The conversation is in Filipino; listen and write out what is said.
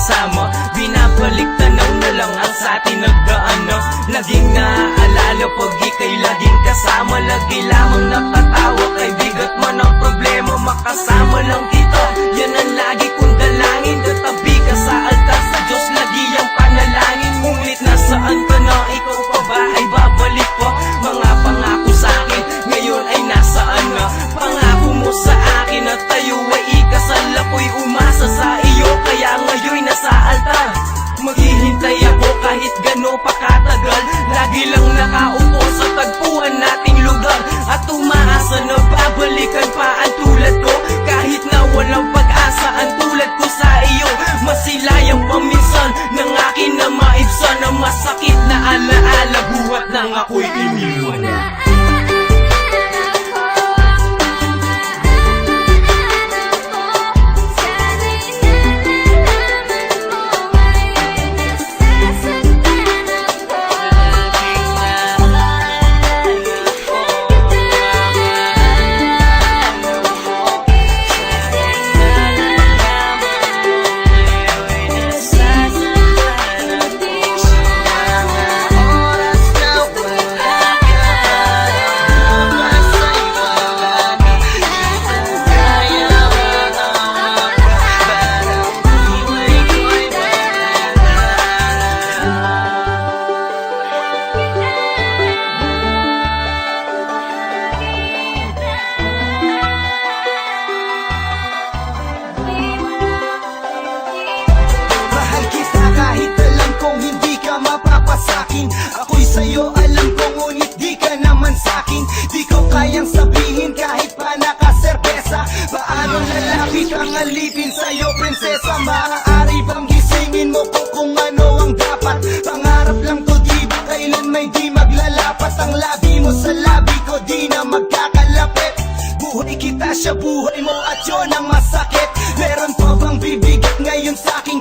kasama. Binabalik tanaw na lang ang sa atin nagdaan na laging naaalala pag ika'y laging kasama. Lagi lamang nakatawa kay bigat man ang problema, makasama lang kita. Yan ang lagi kong dalangin, katabi ka sa altar sa Diyos, lagi ang panalangin. Ngunit nasaan ka na, ikaw pa ba ay babalik pa? Mga pangako sa akin, ngayon ay nasaan na? Pangako mo sa akin at tayo ay ikasal. Ako'y umasa sa iyo, kaya ngayon'y nasa altar. Maghihintay ako kahit gano pa katagal. Lagi lang nakaupo sa tagpuan nating lugar, at umaasa na babalikan pa ang tulad ko. Kahit na walang pag-asa ang tulad ko sa iyo, masilayang paminsan ng akin na maibsan ang masakit na alaala buhat nang ako'y iniwan. Ako'y sa'yo, alam ko, ngunit di ka naman sa'kin. Di ko kayang sabihin kahit pa nakaserbesa. Paano lalapit ang alipin sa'yo, prinsesa? Maaari bang gisingin mo ko kung ano ang dapat? Pangarap lang to, di ba kailan may di maglalapat? Ang labi mo sa labi ko, di na magkakalapit. Buhay kita, siya buhay mo, at yun ang masakit. Meron pa bang bibigat ngayon sa'kin?